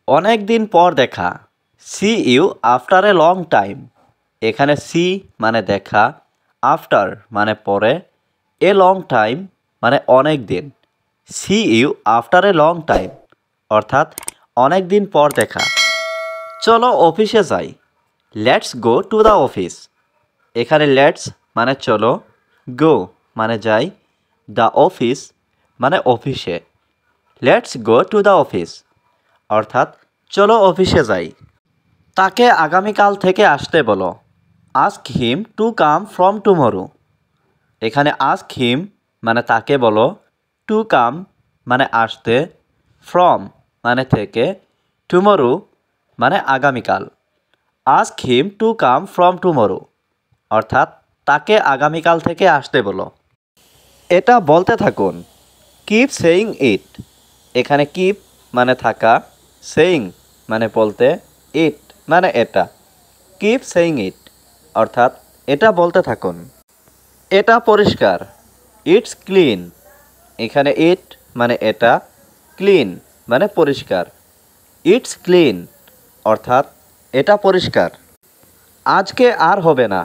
অনেক দিন পর দেখা। See you after a long time. এখানে সি মানে দেখা, আফটার মানে পরে, এ লং টাইম মানে অনেক দিন। See you after a long time অর্থাৎ অনেক দিন পর দেখা। চলো অফিসে যাই। Let's go to the office. এখানে লেটস মানে চলো, গো মানে যাই, দ্য অফিস মানে অফিসে। Let's go to the office অর্থাৎ চলো অফিসে যাই। তাকে আগামীকাল থেকে আসতে বলো। Ask him to come from tomorrow. এখানে আস্ক হিম মানে তাকে বলো, টু কাম মানে আসতে, ফ্রম মানে থেকে, টুমরো মানে আগামীকাল। Ask him to come from tomorrow অর্থাৎ তাকে আগামীকাল থেকে আসতে বলো। এটা বলতে থাকুন। Keep saying it. এখানে কিপ মানে থাকা, সেইং মানে বলতে, ইট মানে এটা। কিপ সেইং ইট অর্থাৎ এটা বলতে থাকুন। এটা পরিষ্কার। It's clean. এখানে ইট মানে এটা, ক্লিন মানে পরিষ্কার। ইটস ক্লিন অর্থাৎ এটা পরিষ্কার। আজকে আর হবে না।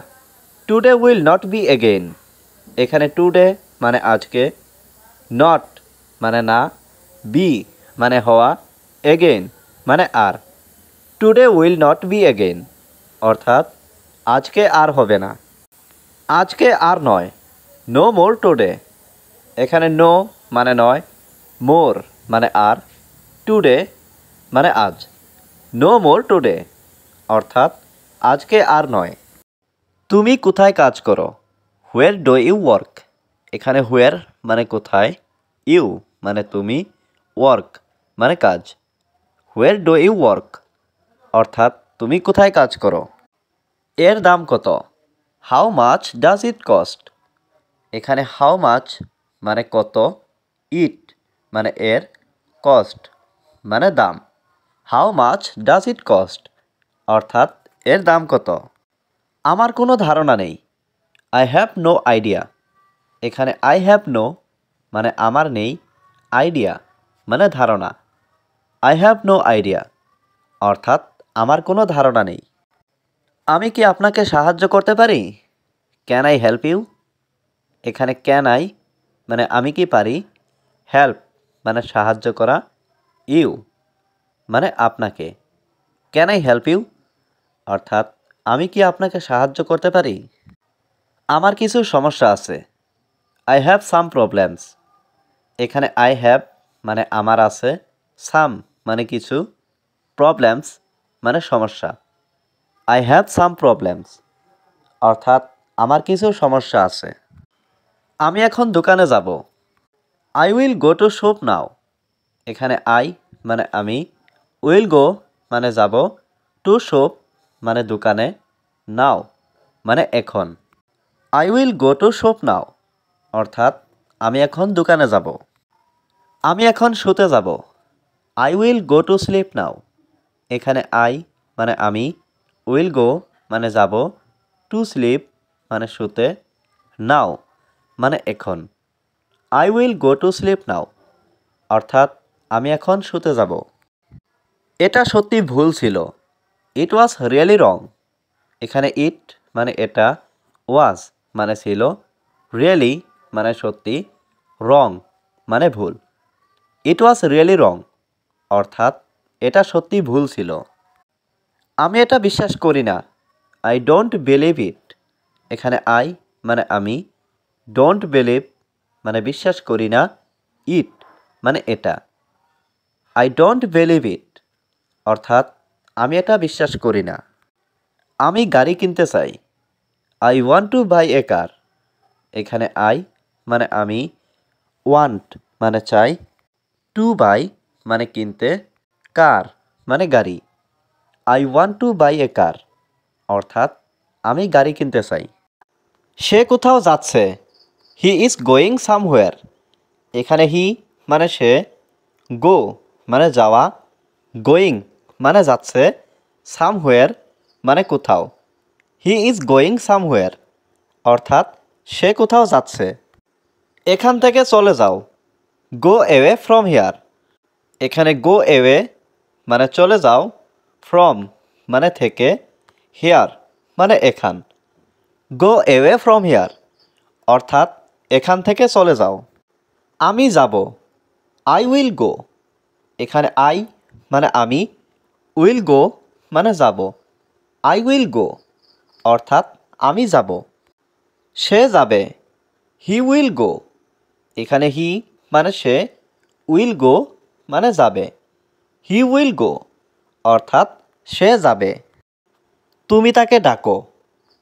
Today will not be again. এখানে টুডে মানে আজকে, নট মানে না, বি মানে হওয়া, এগেইন মানে আর। Today will not be again অর্থাৎ আজকে আর হবে না। আজকে আর নয়। No more today. এখানে নো মানে নয়, মোর মানে আর, টুডে মানে আজ। নো মোর টুডে অর্থাৎ আজকে আর নয়। তুমি কোথায় কাজ করো? Where do you work. এখানে হোয়ার মানে কোথায়, ইউ মানে তুমি, ওয়ার্ক মানে কাজ। হোয়ার ডু ইউ ওয়ার্ক অর্থাৎ তুমি কোথায় কাজ করো। এর দাম কত? How much does it cost. এখানে হাউ মাচ মানে কত, ইট মানে এর, কস্ট মানে দাম। How much does it cost অর্থাৎ এর দাম কত। আমার কোনো ধারণা নেই। I have no idea. এখানে আই হ্যাভ নো মানে আমার নেই, আইডিয়া মানে ধারণা। আই হ্যাভ নো আইডিয়া অর্থাৎ আমার কোনো ধারণা নেই। আমি কি আপনাকে সাহায্য করতে পারি? Can I help you. এখানে ক্যান আই মানে আমি কি পারি, হেল্প মানে সাহায্য করা, ইউ মানে আপনাকে। ক্যান আই হেল্প ইউ অর্থাৎ আমি কি আপনাকে সাহায্য করতে পারি? আমার কিছু সমস্যা আছে। I have some problems. এখানে আই হ্যাভ মানে আমার আছে, সাম মানে কিছু, প্রবলেমস মানে সমস্যা। আই হ্যাভ সাম প্রবলেমস অর্থাৎ আমার কিছু সমস্যা আছে। আমি এখন দোকানে যাব। I will go to shop নাও। এখানে আই মানে আমি, উইল গো মানে যাব, টু শপ মানে দোকানে, নাও মানে এখন। I will go to shop নাও অর্থাৎ আমি এখন দোকানে যাব। আমি এখন শুতে যাব। I will go to sleep now. এখানে আই মানে আমি, উইল গো মানে যাব, টু স্লিপ মানে শুতে, নাও মানে এখন। I will go to sleep now অর্থাৎ আমি এখন শুতে যাব। এটা সত্যি ভুল ছিল। ইট ওয়াজ রিয়েলি রং। এখানে ইট মানে এটা, ওয়াজ মানে ছিল, রিয়েলি মানে সত্যি, রং মানে ভুল। ইট ওয়াজ রিয়েলি রং অর্থাৎ এটা সত্যি ভুল ছিল। আমি এটা বিশ্বাস করি না। I don't believe it. এখানে আই মানে আমি, ডোন্ট বিলিভ মানে বিশ্বাস করি না, ইট মানে এটা। আই ডোন্ট বিলিভ ইট অর্থাৎ আমি এটা বিশ্বাস করি না। আমি গাড়ি কিনতে চাই। আই ওয়ান্ট টু বাই এ কার। এখানে আই মানে আমি, ওয়ান্ট মানে চাই, টু বাই মানে কিনতে, কার মানে গাড়ি। আই ওয়ান্ট টু বাই এ কার অর্থাৎ আমি গাড়ি কিনতে চাই। সে কোথাও যাচ্ছে। He is going somewhere. এখানে হি মানে সে, গো মানে যাওয়া, গোয়িং মানে যাচ্ছে, সামহোয়ার মানে কোথাও। হি ইজ গোয়িং সামহোয়ার অর্থাৎ সে কোথাও যাচ্ছে। এখান থেকে চলে যাও। Go away from here. এখানে গো অ্যাওয়ে মানে চলে যাও, ফ্রম মানে থেকে, হিয়ার মানে এখান। গো অ্যাওয়ে ফ্রম হিয়ার অর্থাৎ এখান থেকে চলে যাও। আমি যাব, আই উইল গো। এখানে আই মানে আমি, উইল গো মানে যাব। আই উইল গো অর্থাৎ আমি যাব। সে যাবে, হি উইল গো। এখানে হি মানে সে, উইল গো মানে যাবে। হি উইল গো অর্থাৎ সে যাবে। তুমি তাকে ডাকো,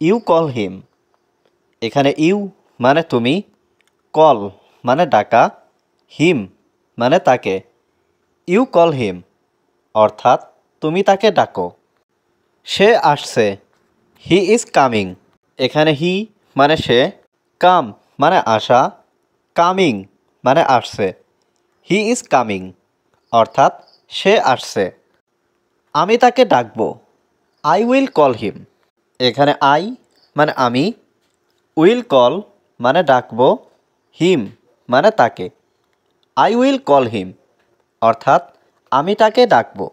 ইউ কল হিম। এখানে ইউ মানে তুমি, কল মানে ডাকা, হিম মানে তাকে। ইউ কল হিম অর্থাৎ তুমি তাকে ডাকো। সে আসছে, হি ইজ কামিং। এখানে হি মানে সে, কাম মানে আসা, কামিং মানে আসছে। হি ইজ কামিং অর্থাৎ সে আসছে। আমি তাকে ডাকবো, আই উইল কল হিম। এখানে আই মানে আমি, উইল কল মানে ডাকবো, হিম মানে তাকে। আই উইল কল হিম অর্থাৎ আমি তাকে ডাকবো।